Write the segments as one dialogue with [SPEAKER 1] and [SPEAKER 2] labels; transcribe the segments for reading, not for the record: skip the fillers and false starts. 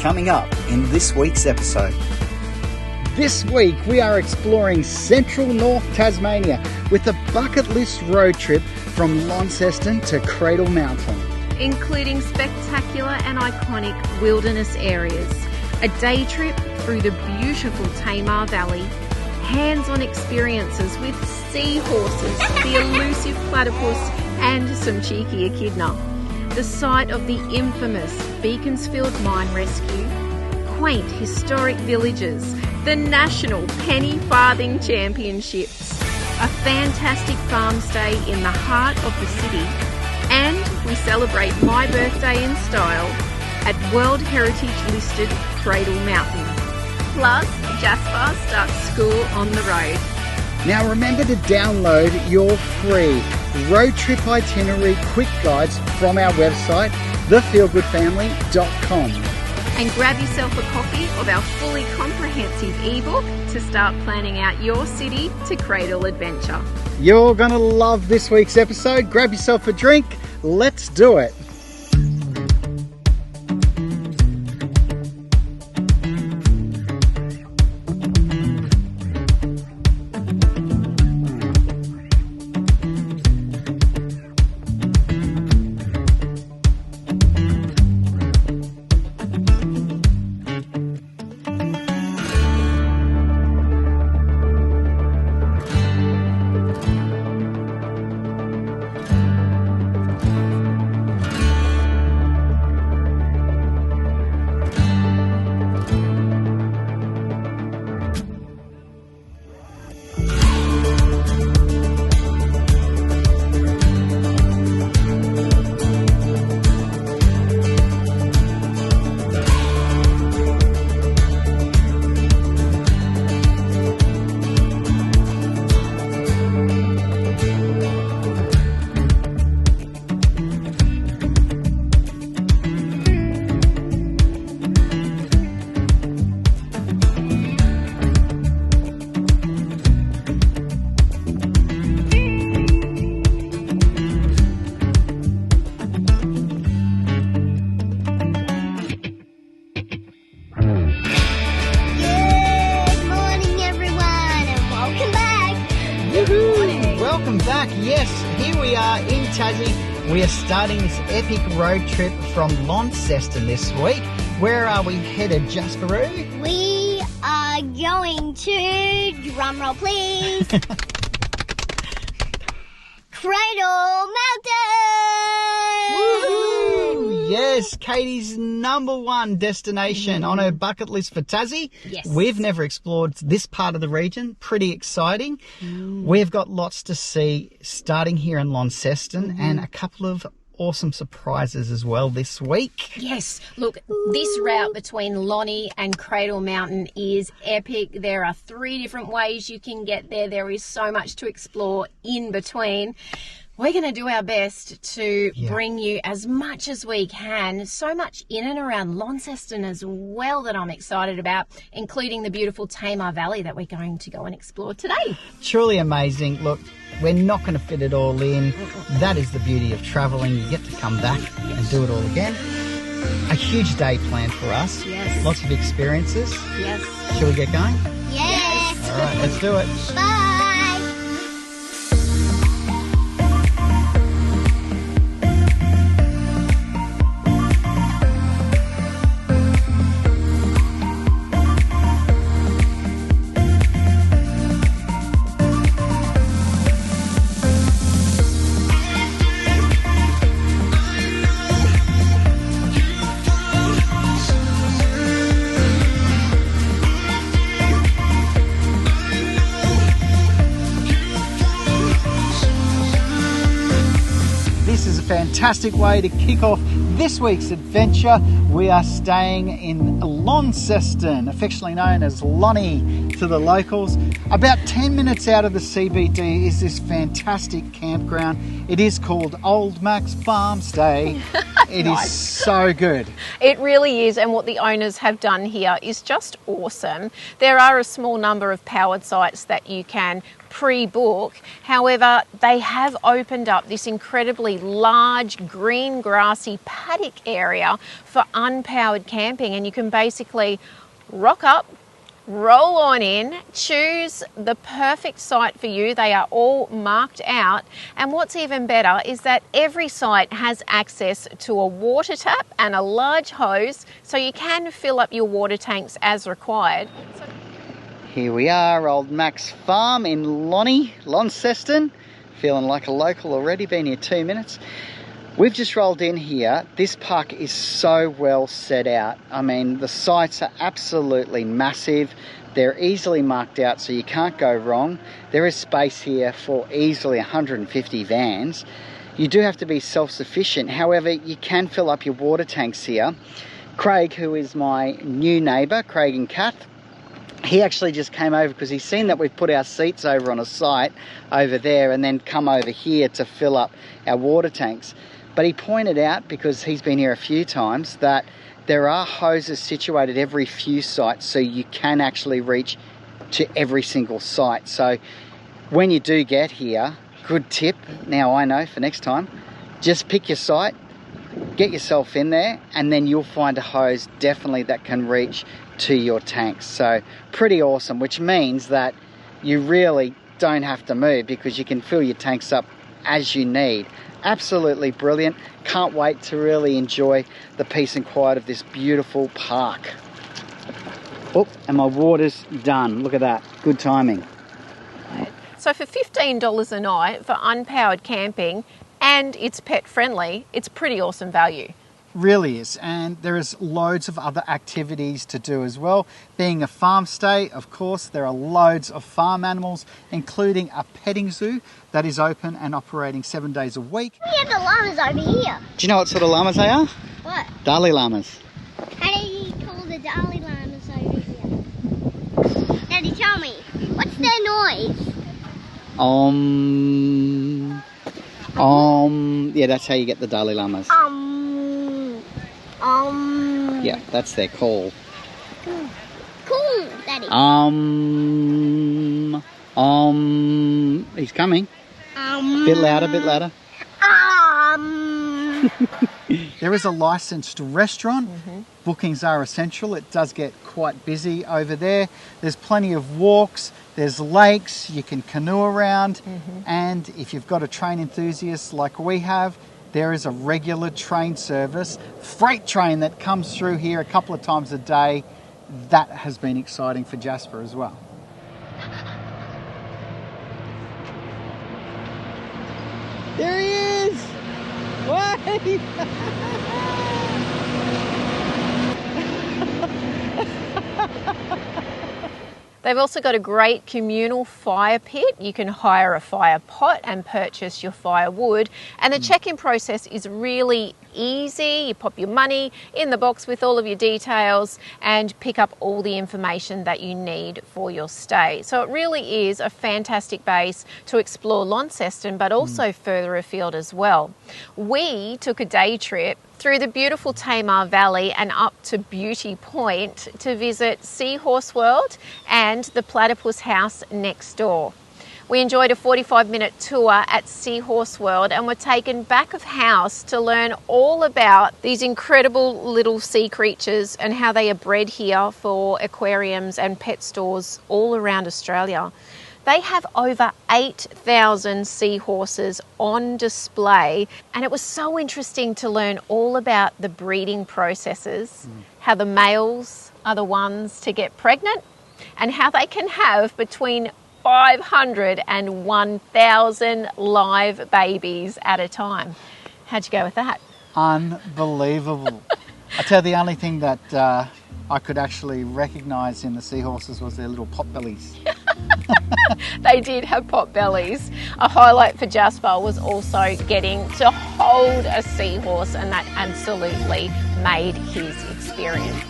[SPEAKER 1] coming up in this week's episode.
[SPEAKER 2] This week we are exploring central North Tasmania with a bucket list road trip from Launceston to Cradle Mountain,
[SPEAKER 3] including spectacular and iconic wilderness areas, a day trip through the beautiful Tamar Valley, hands-on experiences with seahorses, the elusive platypus and some cheeky echidna, the site of the infamous Beaconsfield mine rescue, quaint historic villages, the national penny farthing championships, a fantastic farm stay in the heart of the city, and we celebrate my birthday in style at World Heritage listed Cradle Mountain. Plus, Jasper starts school on the road.
[SPEAKER 2] Now remember to download your free road trip itinerary quick guides from our website, thefeelgoodfamily.com.
[SPEAKER 3] And grab yourself a copy of our fully comprehensive ebook to start planning out your city to cradle adventure.
[SPEAKER 2] You're going to love this week's episode. Grab yourself a drink. Let's do it. We are starting this epic road trip from Launceston this week. Where are we headed, Jasperoo?
[SPEAKER 4] We are going to, drumroll please, Cradle Mountain!
[SPEAKER 2] Woohoo! Yes, Katie's number one destination on her bucket list for Tassie.
[SPEAKER 3] Yes.
[SPEAKER 2] We've never explored this part of the region. Pretty exciting. We've got lots to see starting here in Launceston and a couple of awesome surprises as well this week.
[SPEAKER 3] Yes, look, this route between Lonnie and Cradle Mountain is epic. There are 3 different ways you can get there. There is so much to explore in between. We're going to do our best to bring you as much as we can, so much in and around Launceston as well that I'm excited about, including the beautiful Tamar Valley that we're going to go and explore today.
[SPEAKER 2] Truly amazing. Look, we're not going to fit it all in. That is the beauty of travelling. You get to come back and do it all again. A huge day planned for us.
[SPEAKER 3] Yes.
[SPEAKER 2] Lots of experiences.
[SPEAKER 3] Yes.
[SPEAKER 2] Shall we get going?
[SPEAKER 4] Yes!
[SPEAKER 2] All right, let's do it.
[SPEAKER 4] Bye!
[SPEAKER 2] Fantastic way to kick off this week's adventure. We are staying in Launceston, affectionately known as Lonnie to the locals. About 10 minutes out of the CBD is this fantastic campground. It is called Old Mac's Farm Stay. It is so good.
[SPEAKER 3] It really is, and what the owners have done here is just awesome. There are a small number of powered sites that you can pre-book. However, they have opened up this incredibly large green grassy paddock area for unpowered camping, and you can basically rock up, roll on in, choose the perfect site for you. They are all marked out, and what's even better is that every site has access to a water tap and a large hose, so you can fill up your water tanks as required.
[SPEAKER 2] Here we are, Old Mac's Farm in Launceston. Feeling like a local already, been here 2 minutes. We've just rolled in here. This park is so well set out. I mean, the sites are absolutely massive. They're easily marked out, so you can't go wrong. There is space here for easily 150 vans. You do have to be self-sufficient. However, you can fill up your water tanks here. Craig, who is my new neighbour, Craig and Kath, he actually just came over because he's seen that we've put our seats over on a site over there and then come over here to fill up our water tanks. But he pointed out, because he's been here a few times, that there are hoses situated every few sites, so you can actually reach to every single site. So when you do get here, good tip, now I know for next time, just pick your site, get yourself in there, and then you'll find a hose definitely that can reach to your tanks. So pretty awesome, which means that you really don't have to move because you can fill your tanks up as you need. Absolutely brilliant. Can't wait to really enjoy the peace and quiet of this beautiful park. Oh, and my water's done. Look at that. Good timing.
[SPEAKER 3] So for $15 a night for unpowered camping, and it's pet friendly, it's pretty awesome value.
[SPEAKER 2] Really is, and there is loads of other activities to do as well. Being a farm stay, of course, there are loads of farm animals, including a petting zoo that is open and operating 7 days a week.
[SPEAKER 4] We have the llamas over here.
[SPEAKER 2] Do you know what sort of llamas they are?
[SPEAKER 4] What?
[SPEAKER 2] Dalai Lamas.
[SPEAKER 4] How do you call the Dalai Lamas over here? Daddy, tell me. What's their noise?
[SPEAKER 2] Yeah, that's how you get the Dalai Lamas. Yeah, that's their call.
[SPEAKER 4] Cool, Daddy.
[SPEAKER 2] He's coming. Bit louder, bit louder. There is a licensed restaurant. Bookings are essential. It does get quite busy over there. There's plenty of walks. There's lakes. You can canoe around. And if you've got a train enthusiast like we have, there is a regular train service, freight train that comes through here a couple of times a day. That has been exciting for Jasper as well. There he is! Wait!
[SPEAKER 3] They've also got a great communal fire pit. You can hire a fire pot and purchase your firewood. And the check-in process is really easy. You pop your money in the box with all of your details and pick up all the information that you need for your stay. So it really is a fantastic base to explore Launceston, but also further afield as well. We took a day trip through the beautiful Tamar Valley and up to Beauty Point to visit Seahorse World and the Platypus house next door. We enjoyed a 45-minute tour at Seahorse World and were taken back of house to learn all about these incredible little sea creatures and how they are bred here for aquariums and pet stores all around Australia. They have over 8,000 seahorses on display, and it was so interesting to learn all about the breeding processes, how the males are the ones to get pregnant, and how they can have between 500 and 1,000 live babies at a time. How'd you go with that?
[SPEAKER 2] Unbelievable. I tell you, the only thing that I could actually recognise in the seahorses was their little pot bellies.
[SPEAKER 3] They did have pot bellies. A highlight for Jasper was also getting to hold a seahorse, and that absolutely made his experience.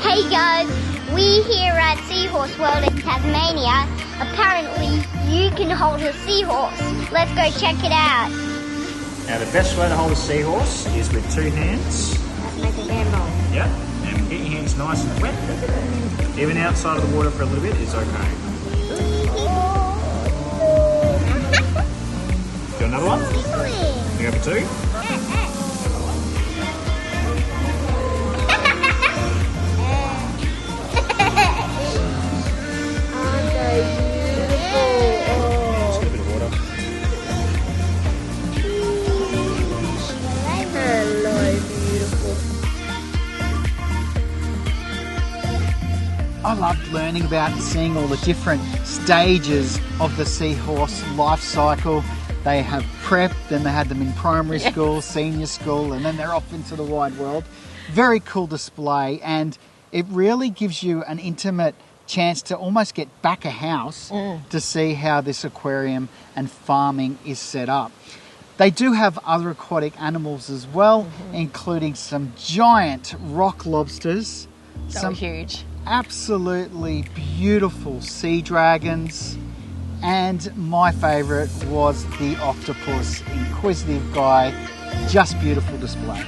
[SPEAKER 4] Hey guys, we here at Seahorse World in Tasmania. Apparently, you can hold a seahorse. Let's go check it out.
[SPEAKER 1] Now the best way to hold a seahorse is with two hands.
[SPEAKER 4] Let's make a handball.
[SPEAKER 1] Yep, and get your hands nice and wet. Even outside of the water for a little bit is okay. Do another one? You go for two?
[SPEAKER 2] I loved learning about and seeing all the different stages of the seahorse life cycle. They have prep, then they had them in primary school, senior school, and then they're off into the wide world. Very cool display, and it really gives you an intimate chance to almost get back a house to see how this aquarium and farming is set up. They do have other aquatic animals as well, including some giant rock lobsters.
[SPEAKER 3] So huge.
[SPEAKER 2] Absolutely beautiful sea dragons, and my favourite was the octopus, inquisitive guy, just beautiful display.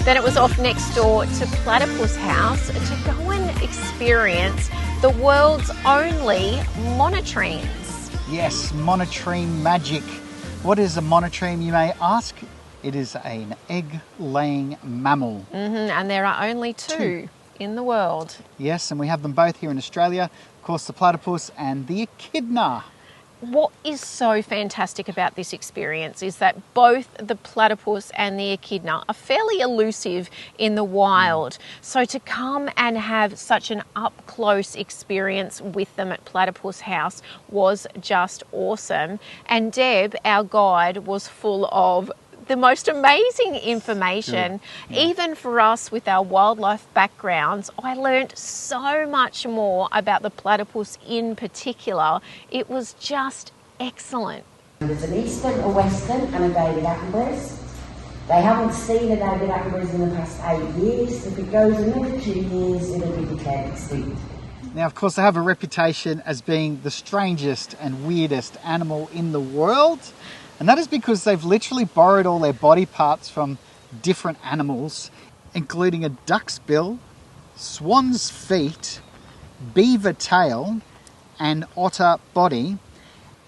[SPEAKER 3] Then it was off next door to Platypus House to go and experience the world's only monotremes.
[SPEAKER 2] Yes, monotreme magic. What is a monotreme, you may ask? It is an egg-laying mammal.
[SPEAKER 3] And there are only two in the world.
[SPEAKER 2] Yes, and we have them both here in Australia. Of course, the platypus and the echidna.
[SPEAKER 3] What is so fantastic about this experience is that both the platypus and the echidna are fairly elusive in the wild. So to come and have such an up-close experience with them at Platypus House was just awesome. And Deb, our guide, was full of the most amazing information. Even for us with our wildlife backgrounds, I learnt so much more about the platypus in particular. It was just excellent.
[SPEAKER 5] There's an eastern, a western and a David Attenborough's. They haven't seen a David Attenborough's in the past 8 years. If it goes another 2 years, it'll be declared extinct.
[SPEAKER 2] Now, of course, they have a reputation as being the strangest and weirdest animal in the world. And that is because they've literally borrowed all their body parts from different animals, including a duck's bill, swan's feet, beaver tail, and otter body.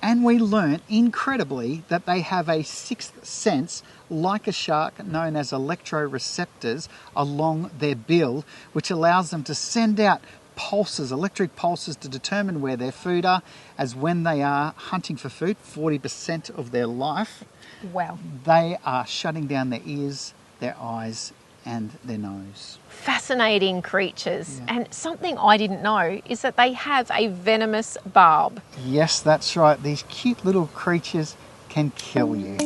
[SPEAKER 2] And we learnt, incredibly, that they have a sixth sense, like a shark, known as electroreceptors, along their bill, which allows them to send out pulses, electric pulses, to determine where their food are, as when they are hunting for food, 40% of their life,
[SPEAKER 3] Wow.
[SPEAKER 2] they are shutting down their ears, their eyes and their nose.
[SPEAKER 3] Fascinating creatures. And something I didn't know is that they have a venomous barb.
[SPEAKER 2] Yes, that's right. These cute little creatures can kill you.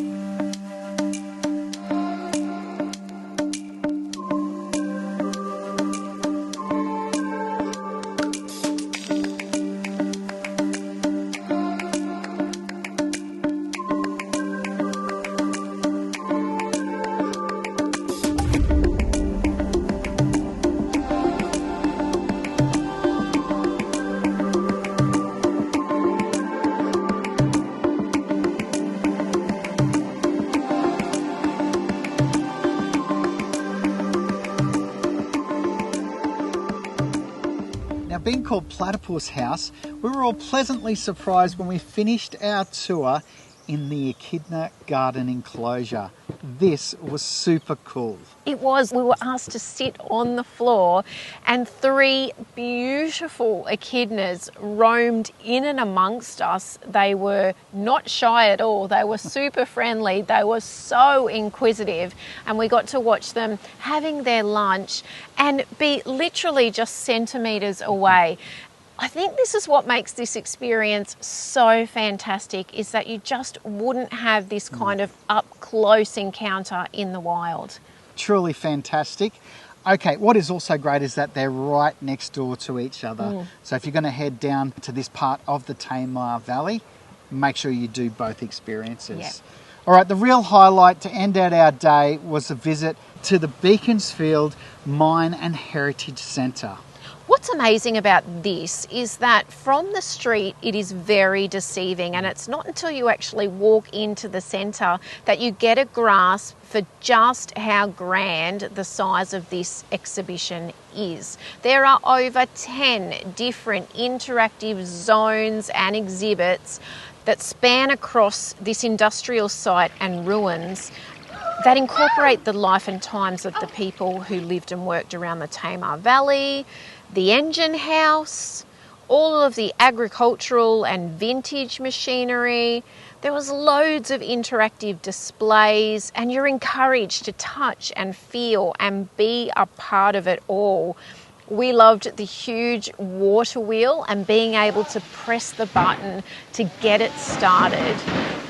[SPEAKER 2] Being called Platypus House, we were all pleasantly surprised when we finished our tour in the Echidna Garden enclosure. this was super cool.
[SPEAKER 3] It was. We were asked to sit on the floor and 3 beautiful echidnas roamed in and amongst us. They were not shy at all. They were super friendly. They were so inquisitive, and we got to watch them having their lunch and be literally just centimetres away. I think this is what makes this experience so fantastic, is that you just wouldn't have this kind of up-close encounter in the wild.
[SPEAKER 2] Truly fantastic. Okay, what is also great is that they're right next door to each other. So if you're going to head down to this part of the Tamar Valley, make sure you do both experiences.
[SPEAKER 3] Yep.
[SPEAKER 2] All right, the real highlight to end out our day was a visit to the Beaconsfield Mine and Heritage Centre.
[SPEAKER 3] What's amazing about this is that from the street it is very deceiving, and it's not until you actually walk into the centre that you get a grasp for just how grand the size of this exhibition is. There are over 10 different interactive zones and exhibits that span across this industrial site and ruins that incorporate the life and times of the people who lived and worked around the Tamar Valley, the engine house, all of the agricultural and vintage machinery. There was loads of interactive displays, and you're encouraged to touch and feel and be a part of it all. We loved the huge water wheel and being able to press the button to get it started.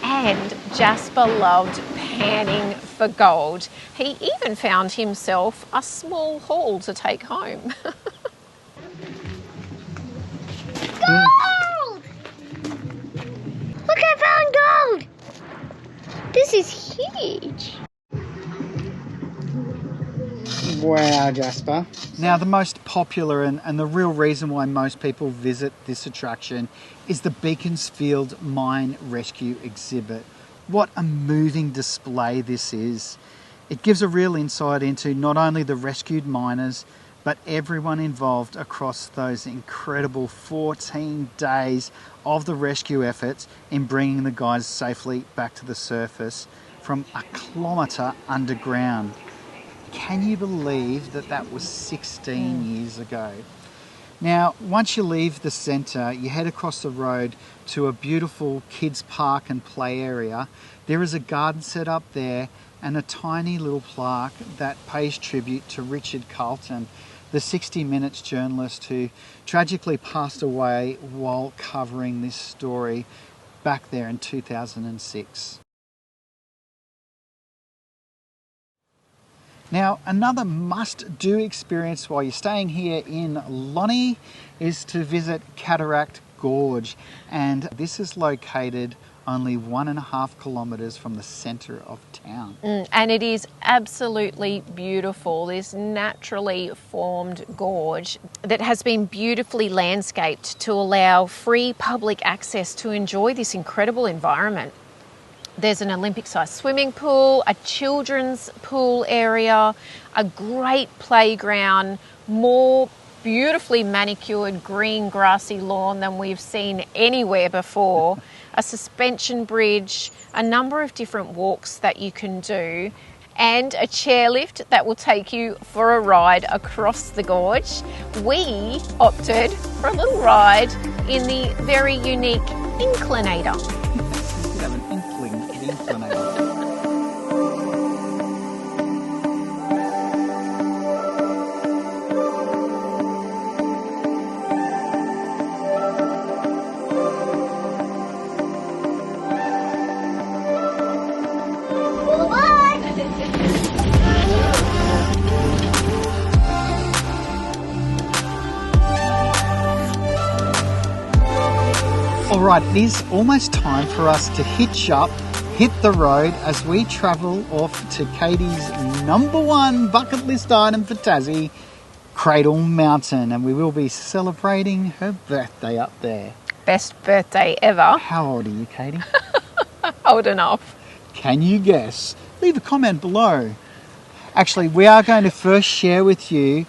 [SPEAKER 3] And Jasper loved panning for gold. He even found himself a small haul to take home.
[SPEAKER 4] Gold! Look, I found gold! This is huge.
[SPEAKER 2] Wow, Jasper. Now, the most popular and the real reason why most people visit this attraction is the Beaconsfield Mine Rescue exhibit. What a moving display this is. It gives a real insight into not only the rescued miners, but everyone involved across those incredible 14 days of the rescue efforts in bringing the guys safely back to the surface from a kilometre underground. Can you believe that that was 16 years ago? Now, once you leave the centre, you head across the road to a beautiful kids park and play area. There is a garden set up there and a tiny little plaque that pays tribute to Richard Carlton, the 60 Minutes journalist who tragically passed away while covering this story back there in 2006. Now, another must-do experience while you're staying here in Lonnie is to visit Cataract Gorge, and this is located only 1.5 kilometres from the centre of town.
[SPEAKER 3] And it is absolutely beautiful, this naturally formed gorge that has been beautifully landscaped to allow free public access to enjoy this incredible environment. There's an Olympic-sized swimming pool, a children's pool area, a great playground, more beautifully manicured green grassy lawn than we've seen anywhere before, a suspension bridge, a number of different walks that you can do, and a chairlift that will take you for a ride across the gorge. We opted for a little ride in the very unique Inclinator.
[SPEAKER 2] You have an inclinator. All right, it is almost time for us to hitch up, hit the road as we travel off to Katie's #1 bucket list item for Tassie, Cradle Mountain, and we will be celebrating her birthday up there.
[SPEAKER 3] Best birthday ever.
[SPEAKER 2] How old are you, Katie?
[SPEAKER 3] Old enough.
[SPEAKER 2] Can you guess? Leave a comment below. Actually, we are going to first share with you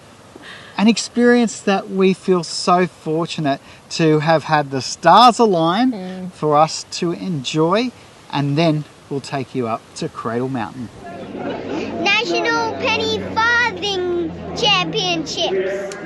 [SPEAKER 2] an experience that we feel so fortunate to have had the stars align for us to enjoy, and then we'll take you up to Cradle Mountain.
[SPEAKER 4] chips.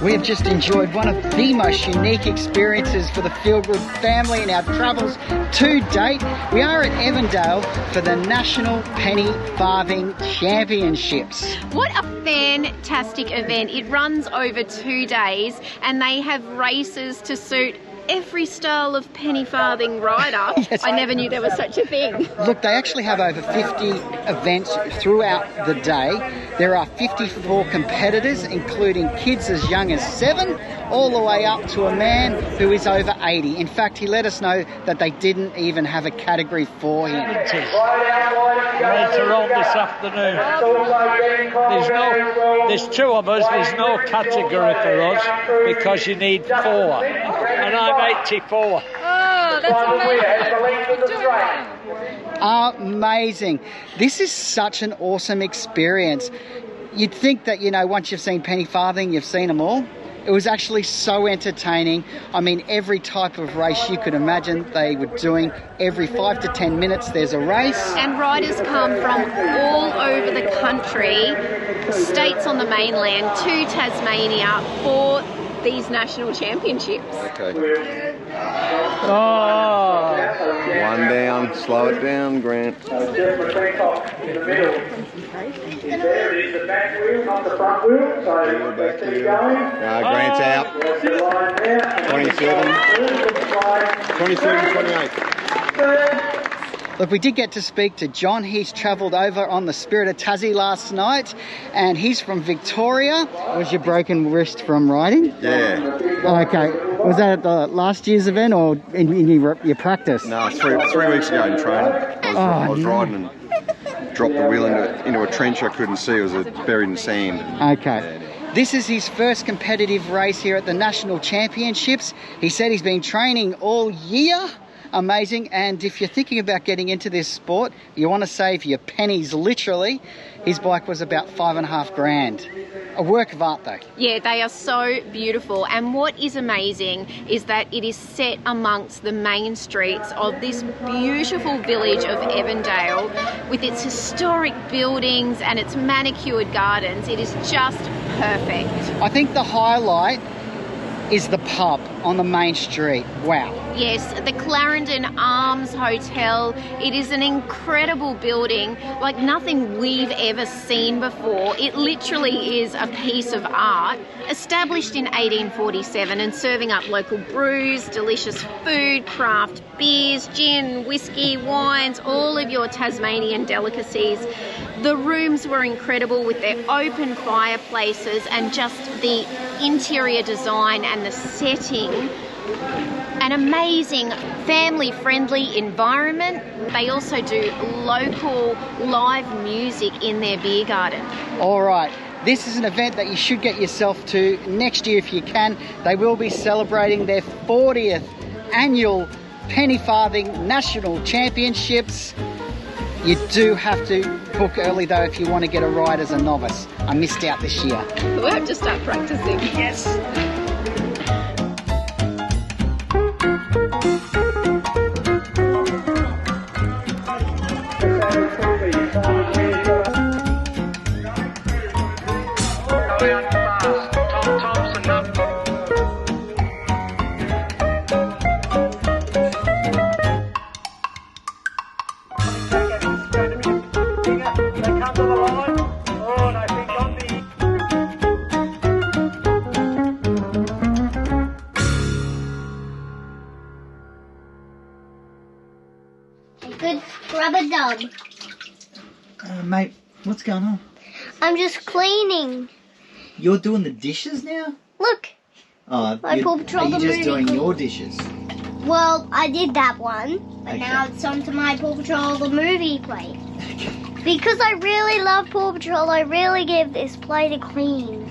[SPEAKER 2] We have just enjoyed one of the most unique experiences for the Feelgood family in our travels to date. We are at Evandale for the National Penny Farthing Championships.
[SPEAKER 3] What a fantastic event. It runs over 2 days and they have races to suit every style of penny farthing rider.
[SPEAKER 2] Yes.
[SPEAKER 3] I never knew there was such a thing.
[SPEAKER 2] Look, they actually have over 50 events throughout the day. There are 54 competitors, including kids as young as 7, all the way up to a man who is over 80. In fact, he let us know that they didn't even have a category for him.
[SPEAKER 6] Later on this afternoon. There's 2 of us, there's no category for us because you need 4. And I'm 84.
[SPEAKER 3] Oh, that's amazing.
[SPEAKER 2] Amazing. This is such an awesome experience. You'd think that, you know, once you've seen penny farthing, you've seen them all. It was actually so entertaining. I mean, every type of race you could imagine they were doing. Every 5 to 10 minutes there's a race.
[SPEAKER 3] And riders come from all over the country, states on the mainland, to Tasmania for these national championships.
[SPEAKER 7] Okay.
[SPEAKER 6] Oh.
[SPEAKER 7] One down, slow it down, Grant.
[SPEAKER 8] There is the back wheel, not the front wheel. So
[SPEAKER 7] Back wheel. Grant's out. 27, 28.
[SPEAKER 2] Look, we did get to speak to John. He's travelled over on the Spirit of Tassie last night, and he's from Victoria. Was your broken wrist from riding?
[SPEAKER 7] Yeah.
[SPEAKER 2] Oh, okay. Was that at the last year's event or in your practice?
[SPEAKER 7] No, 3 weeks ago in training. I was riding and dropped the wheel into a trench I couldn't see. It was buried in sand.
[SPEAKER 2] Okay. This is his first competitive race here at the National Championships. He said he's been training all year. Amazing. And if you're thinking about getting into this sport, you want to save your pennies literally, his bike was about $5,500. A work of art though.
[SPEAKER 3] Yeah, they are so beautiful. And what is amazing is that it is set amongst the main streets of this beautiful village of Evandale with its historic buildings and its manicured gardens. It is just perfect.
[SPEAKER 2] I think the highlight is the pub on the main street. Wow.
[SPEAKER 3] Yes, the Clarendon Arms Hotel. It is an incredible building, like nothing we've ever seen before. It literally is a piece of art. Established in 1847 and serving up local brews, delicious food, craft beers, gin, whiskey, wines, all of your Tasmanian delicacies. The rooms were incredible with their open fireplaces and just the interior design and the setting. An amazing family-friendly environment. They also do local live music in their beer garden.
[SPEAKER 2] All right. This is an event that you should get yourself to next year if you can. They will be celebrating their 40th annual Penny Farthing National Championships. You do have to book early though if you want to get a ride as a novice. I missed out this year.
[SPEAKER 3] We'll have to start practicing.
[SPEAKER 2] Yes.
[SPEAKER 4] Good rubber dog.
[SPEAKER 2] Mate, what's going on?
[SPEAKER 4] I'm just cleaning.
[SPEAKER 2] You're doing the dishes now?
[SPEAKER 4] Look.
[SPEAKER 2] Oh,
[SPEAKER 4] My Paw Patrol
[SPEAKER 2] are you
[SPEAKER 4] the
[SPEAKER 2] just
[SPEAKER 4] movie
[SPEAKER 2] doing
[SPEAKER 4] clean.
[SPEAKER 2] your dishes?
[SPEAKER 4] Well, I did that one, but
[SPEAKER 2] Okay.
[SPEAKER 4] now it's on to my Paw Patrol the movie plate. Because I really love Paw Patrol, I really give this plate a clean.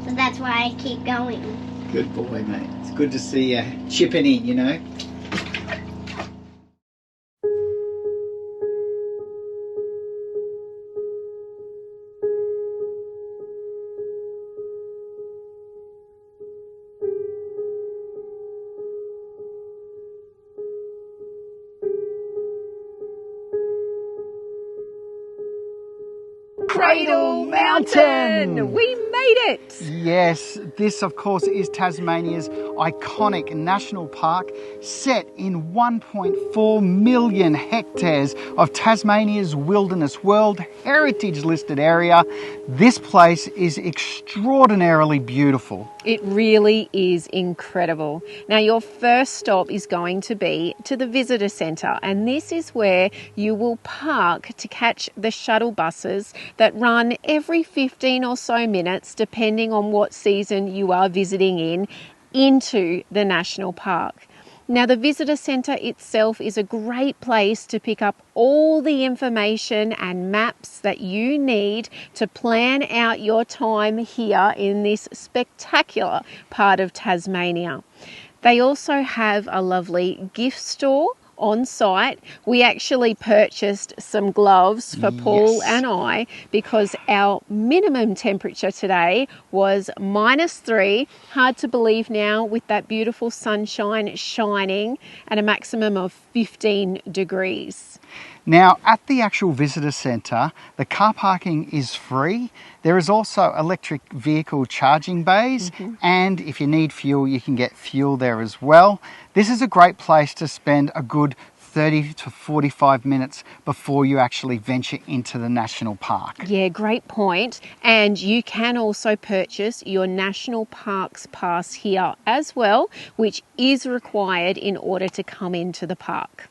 [SPEAKER 4] So that's why I keep going.
[SPEAKER 2] Good boy, mate. It's good to see you chipping in, you know.
[SPEAKER 3] Cradle Mountain! We made it!
[SPEAKER 2] Yes, this of course is Tasmania's iconic national park, set in 1.4 million hectares of Tasmania's Wilderness World Heritage listed area. This place is extraordinarily beautiful.
[SPEAKER 3] It really is incredible. Now, your first stop is going to be to the visitor centre, and this is where you will park to catch the shuttle buses that run every 15 or so minutes, depending on what season you are visiting in, into the national park. Now, the visitor centre itself is a great place to pick up all the information and maps that you need to plan out your time here in this spectacular part of Tasmania. They also have a lovely gift store on site. We actually purchased some gloves for Paul and I because our minimum temperature today was -3. Hard to believe now with that beautiful sunshine shining, and a maximum of 15 degrees.
[SPEAKER 2] Now, at the actual visitor centre, the car parking is free. There is also electric vehicle charging bays, and if you need fuel, you can get fuel there as well. This is a great place to spend a good 30 to 45 minutes before you actually venture into the national park.
[SPEAKER 3] Yeah, great point. And you can also purchase your National Parks Pass here as well, which is required in order to come into the park.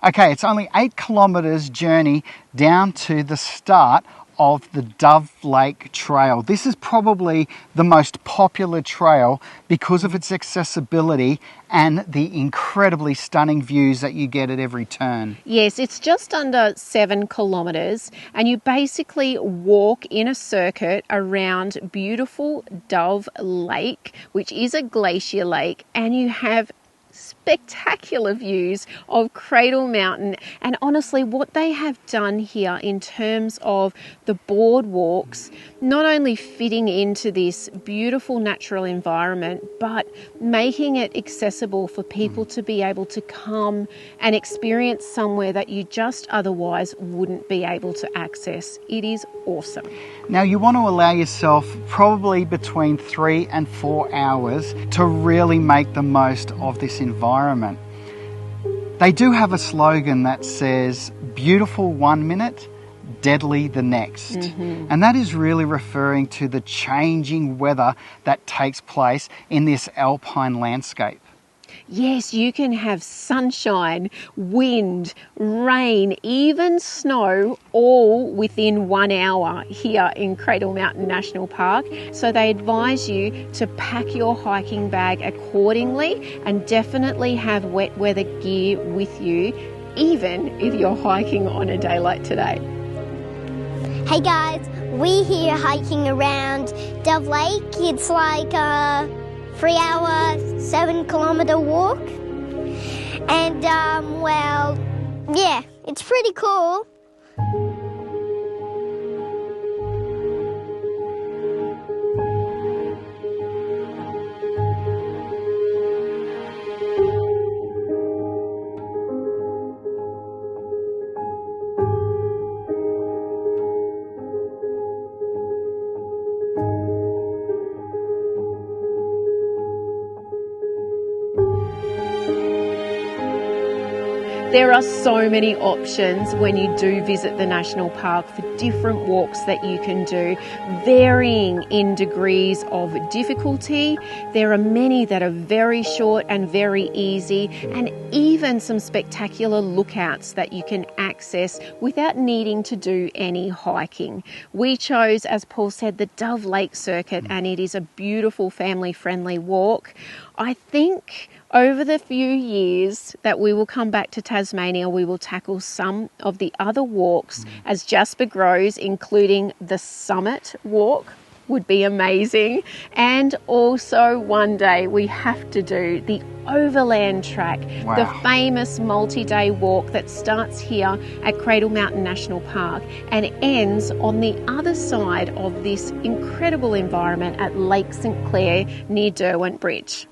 [SPEAKER 2] Okay, it's only 8 kilometres journey down to the start of the Dove Lake Trail. This is probably the most popular trail because of its accessibility and the incredibly stunning views that you get at every turn.
[SPEAKER 3] Yes, it's just under 7 kilometres, and you basically walk in a circuit around beautiful Dove Lake, which is a glacier lake, and you have spectacular views of Cradle Mountain. And honestly, what they have done here in terms of the boardwalks, not only fitting into this beautiful natural environment, but making it accessible for people to be able to come and experience somewhere that you just otherwise wouldn't be able to access. It is awesome.
[SPEAKER 2] Now, you want to allow yourself probably between 3 and 4 hours to really make the most of this environment. They do have a slogan that says, beautiful 1 minute, deadly the next. And that is really referring to the changing weather that takes place in this alpine landscape.
[SPEAKER 3] Yes, you can have sunshine, wind, rain, even snow, all within 1 hour here in Cradle Mountain National Park. So they advise you to pack your hiking bag accordingly and definitely have wet weather gear with you, even if you're hiking on a day like today.
[SPEAKER 4] Hey guys, we're here hiking around Dove Lake. It's like a 3-hour, 7-kilometre walk. And, well, yeah, it's pretty cool.
[SPEAKER 3] There are so many options when you do visit the national park for different walks that you can do, varying in degrees of difficulty. There are many that are very short and very easy, and even some spectacular lookouts that you can access without needing to do any hiking. We chose, as Paul said, the Dove Lake Circuit, and it is a beautiful family-friendly walk. I think over the few years that we will come back to Tasmania, we will tackle some of the other walks as Jasper grows, including the Summit Walk would be amazing. And also one day we have to do the Overland Track, the famous multi-day walk that starts here at Cradle Mountain National Park and ends on the other side of this incredible environment at Lake St Clair near Derwent Bridge.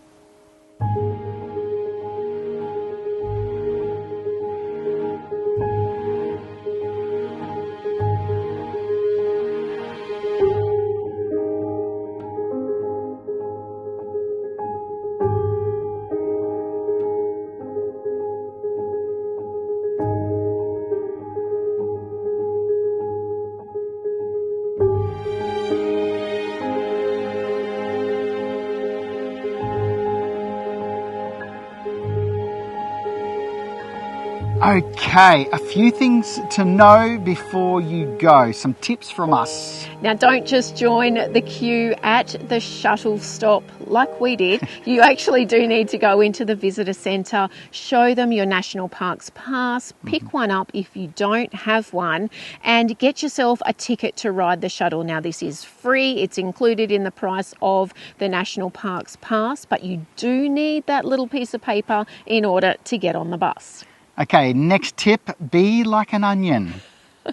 [SPEAKER 2] Okay, a few things to know before you go. Some tips from us.
[SPEAKER 3] Now, don't just join the queue at the shuttle stop like we did. You actually do need to go into the visitor centre, show them your National Parks pass, pick one up if you don't have one, and get yourself a ticket to ride the shuttle. Now, this is free. It's included in the price of the National Parks pass, but you do need that little piece of paper in order to get on the bus.
[SPEAKER 2] Okay, next tip, be like an onion.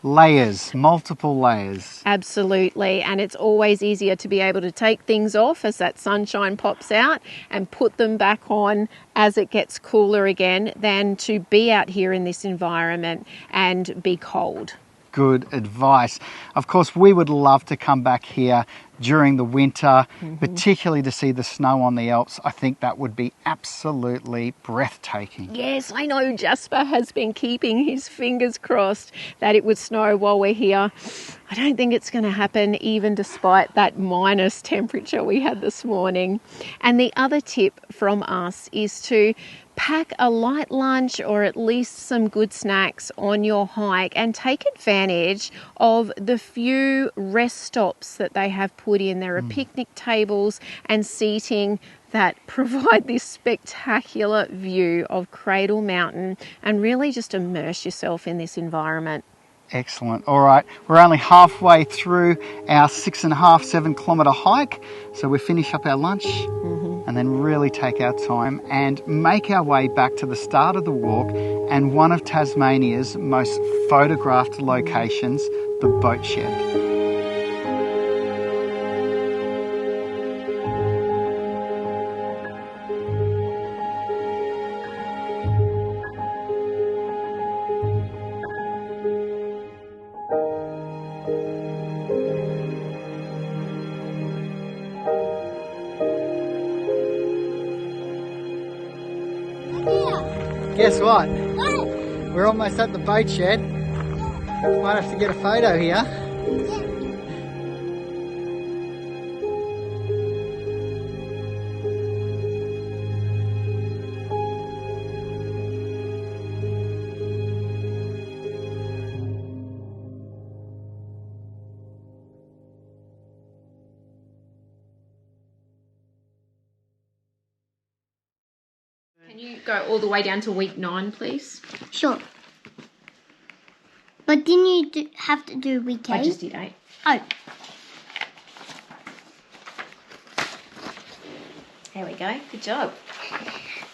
[SPEAKER 2] Layers, multiple layers.
[SPEAKER 3] Absolutely, and it's always easier to be able to take things off as that sunshine pops out and put them back on as it gets cooler again than to be out here in this environment and be cold.
[SPEAKER 2] Good advice. Of course, we would love to come back here during the winter, particularly to see the snow on the Alps. I think that would be absolutely breathtaking.
[SPEAKER 3] Yes, I know Jasper has been keeping his fingers crossed that it would snow while we're here. I don't think it's going to happen even despite that minus temperature we had this morning. And the other tip from us is to pack a light lunch or at least some good snacks on your hike and take advantage of the few rest stops that they have put in. There are picnic tables and seating that provide this spectacular view of Cradle Mountain and really just immerse yourself in this environment.
[SPEAKER 2] Excellent. All right, we're only halfway through our 6.5, 7 kilometre hike, so we finish up our lunch and then really take our time and make our way back to the start of the walk and one of Tasmania's most photographed locations, the boat shed. Guess what? We're almost at the boat shed. Might have to get a photo here.
[SPEAKER 3] Can you go all the way down to week 9, please?
[SPEAKER 4] Sure. But didn't you have to do week 8?
[SPEAKER 3] I just did 8.
[SPEAKER 4] Oh.
[SPEAKER 3] There we go. Good job.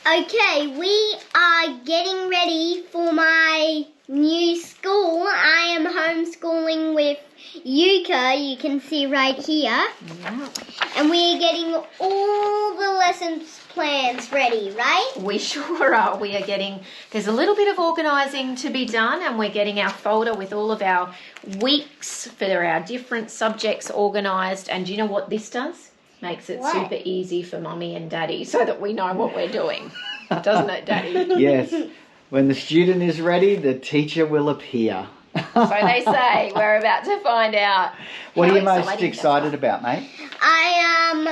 [SPEAKER 4] Okay, we are getting ready for my new school. I am homeschooling with Yuka, you can see right here.
[SPEAKER 3] Yeah.
[SPEAKER 4] And we are getting all the lessons plans ready, right?
[SPEAKER 3] We sure are. We are getting, there's a little bit of organising to be done, and we're getting our folder with all of our weeks for our different subjects organised. And do you know what this does? Makes it super easy for Mummy and Daddy so that we know what we're doing. Doesn't it, Daddy?
[SPEAKER 2] Yes. When the student is ready, the teacher will appear.
[SPEAKER 3] So they say. We're about to find out.
[SPEAKER 2] What are you most excited about, mate?
[SPEAKER 4] I am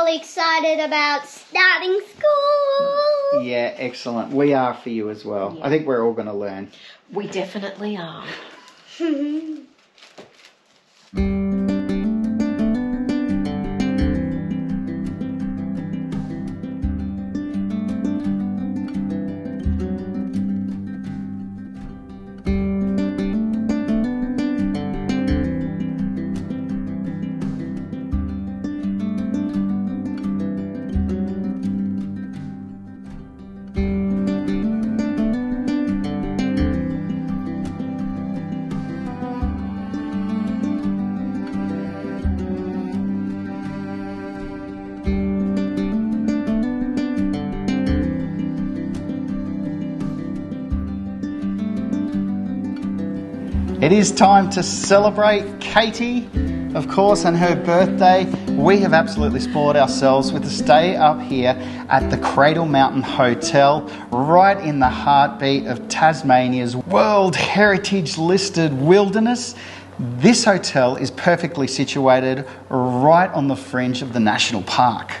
[SPEAKER 4] excited about starting school.
[SPEAKER 2] Yeah, excellent. We are for you as well.
[SPEAKER 3] Yeah.
[SPEAKER 2] I think we're all going to learn.
[SPEAKER 3] We definitely are.
[SPEAKER 2] It is time to celebrate Katie, of course, and her birthday. We have absolutely spoiled ourselves with a stay up here at the Cradle Mountain Hotel, right in the heartbeat of Tasmania's World Heritage listed wilderness. This hotel is perfectly situated right on the fringe of the national park.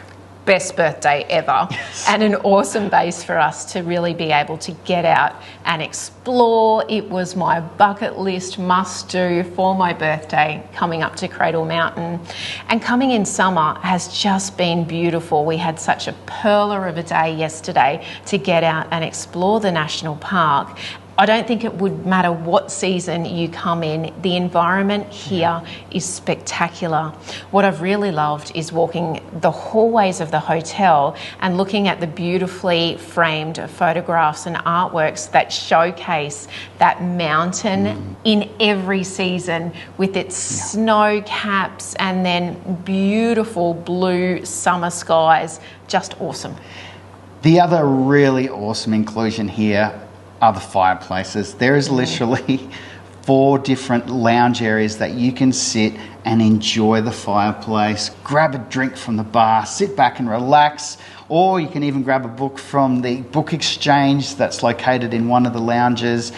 [SPEAKER 3] Best birthday ever.
[SPEAKER 2] Yes.
[SPEAKER 3] And an awesome base for us to really be able to get out and explore. It was my bucket list must do for my birthday, coming up to Cradle Mountain. And coming in summer has just been beautiful. We had such a pearler of a day yesterday to get out and explore the national park. I don't think it would matter what season you come in. The environment here is spectacular. What I've really loved is walking the hallways of the hotel and looking at the beautifully framed photographs and artworks that showcase that mountain in every season, with its snow caps and then beautiful blue summer skies. Just awesome.
[SPEAKER 2] The other really awesome inclusion here are the fireplaces. There is literally 4 different lounge areas that you can sit and enjoy the fireplace, grab a drink from the bar, sit back and relax, or you can even grab a book from the book exchange that's located in one of the lounges.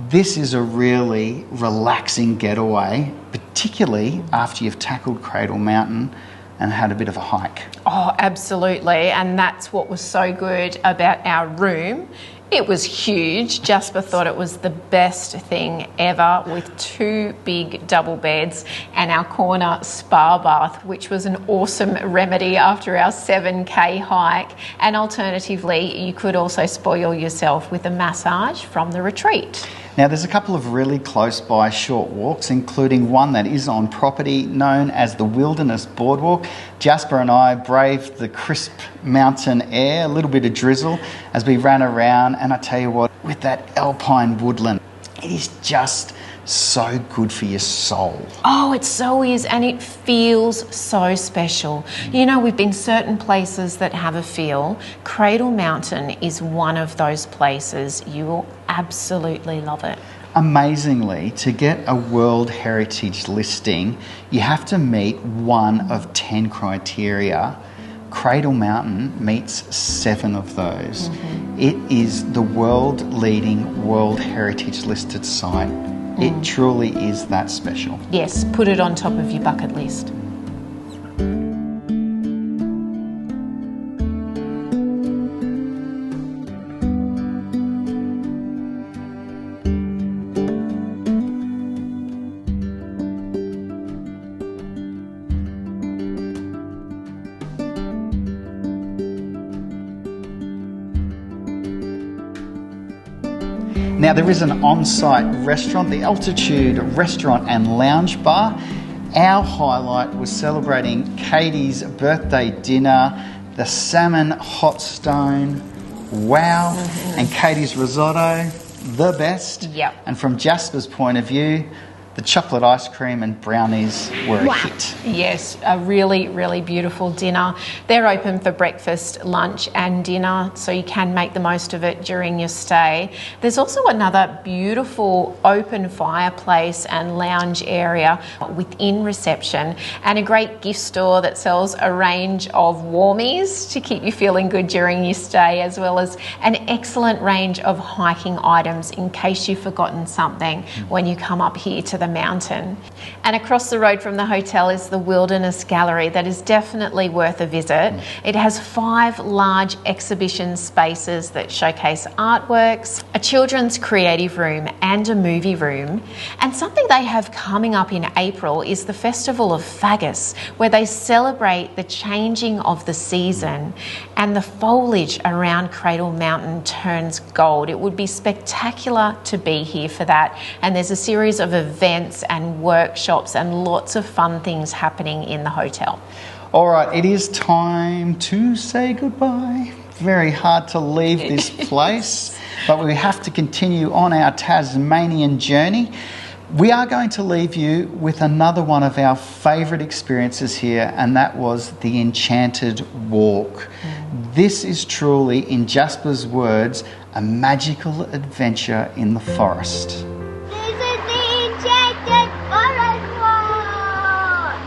[SPEAKER 2] This is a really relaxing getaway, particularly after you've tackled Cradle Mountain and had a bit of a hike.
[SPEAKER 3] Oh, absolutely. And that's what was so good about our room. It was huge. Jasper thought it was the best thing ever, with 2 big double beds and our corner spa bath, which was an awesome remedy after our 7K hike. And alternatively, you could also spoil yourself with a massage from the retreat.
[SPEAKER 2] Now, there's a couple of really close by short walks, including one that is on property known as the Wilderness Boardwalk. Jasper and I braved the crisp mountain air, a little bit of drizzle as we ran around, and I tell you what, with that alpine woodland, it is just so good for your soul.
[SPEAKER 3] Oh, it so is, and it feels so special. You know, we've been certain places that have a feel. Cradle Mountain is one of those places. You will absolutely love it.
[SPEAKER 2] Amazingly, to get a World Heritage listing, you have to meet one of 10 criteria. Cradle Mountain meets 7 of those. It is the world-leading World Heritage listed site. It truly is that special.
[SPEAKER 3] Yes, put it on top of your bucket list.
[SPEAKER 2] Now, there is an on-site restaurant, the Altitude Restaurant and Lounge Bar. Our highlight was celebrating Katie's birthday dinner, the salmon hot stone, wow, and Katie's risotto, the best.
[SPEAKER 3] Yep.
[SPEAKER 2] And from Jasper's point of view, the chocolate ice cream and brownies were a hit.
[SPEAKER 3] Yes, a really, really beautiful dinner. They're open for breakfast, lunch and dinner, so you can make the most of it during your stay. There's also another beautiful open fireplace and lounge area within reception, and a great gift store that sells a range of warmies to keep you feeling good during your stay, as well as an excellent range of hiking items in case you've forgotten something when you come up here to the mountain. And across the road from the hotel is the Wilderness Gallery that is definitely worth a visit. It has 5 large exhibition spaces that showcase artworks, a children's creative room and a movie room. And something they have coming up in April is the Festival of Fagus, where they celebrate the changing of the season and the foliage around Cradle Mountain turns gold. It would be spectacular to be here for that. And there's a series of events and workshops and lots of fun things happening in the hotel.
[SPEAKER 2] All right, it is time to say goodbye. Very hard to leave this place, but we have to continue on our Tasmanian journey. We are going to leave you with another one of our favourite experiences here, and that was the Enchanted Walk. This is truly, in Jasper's words, a magical adventure in the forest.
[SPEAKER 4] This is the Enchanted Forest Walk!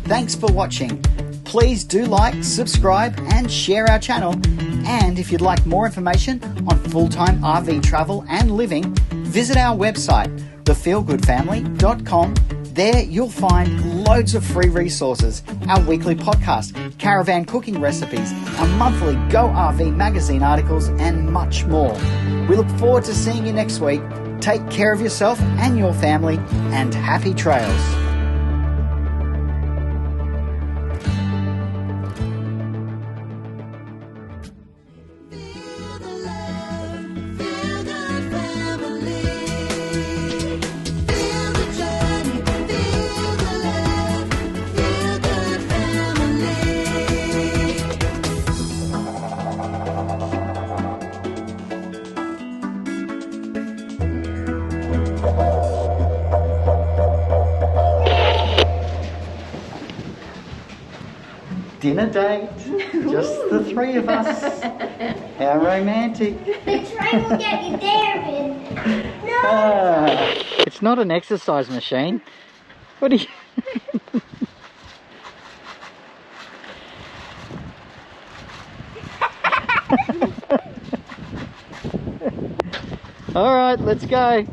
[SPEAKER 2] Thanks for watching. Please do like, subscribe and share our channel. And if you'd like more information on full-time RV travel and living, visit our website, thefeelgoodfamily.com. There you'll find loads of free resources, our weekly podcast, caravan cooking recipes, our monthly Go RV magazine articles and much more. We look forward to seeing you next week. Take care of yourself and your family, and happy trails. Dinner date, just the 3 of us. How romantic.
[SPEAKER 4] The train will get you there, Ben. No!
[SPEAKER 2] It's not an exercise machine. What are you... All right, let's go.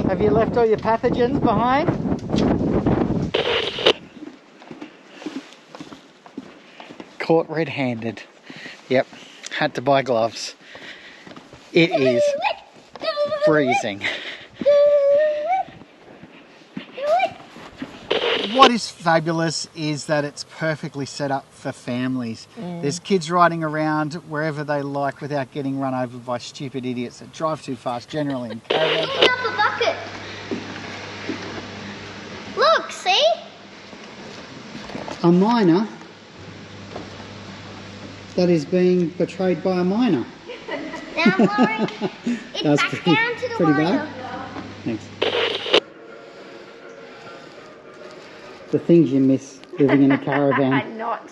[SPEAKER 2] Have you left all your pathogens behind? Caught red-handed. Yep, had to buy gloves. It is freezing. What is fabulous is that it's perfectly set up for families. There's kids riding around wherever they like without getting run over by stupid idiots that drive too fast generally in caravan
[SPEAKER 4] Picking up a bucket. Look, see?
[SPEAKER 2] A miner that is being betrayed by a miner.
[SPEAKER 4] Now I'm lowering it
[SPEAKER 2] That's
[SPEAKER 4] back down to the
[SPEAKER 2] pretty
[SPEAKER 4] water.
[SPEAKER 2] bad. Thanks. The things you miss living in a caravan.
[SPEAKER 3] I'm not.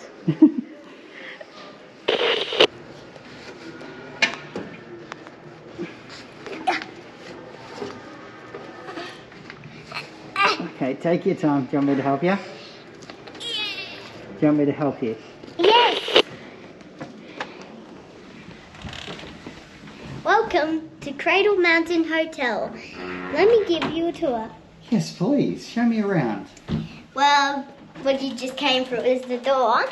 [SPEAKER 2] Okay, take your time. Do you want me to help you? Do you want me to help you?
[SPEAKER 4] Yes. Welcome to Cradle Mountain Hotel. Let me give you a tour.
[SPEAKER 2] Yes, please. Show me around.
[SPEAKER 4] Well, what you just came through is the door.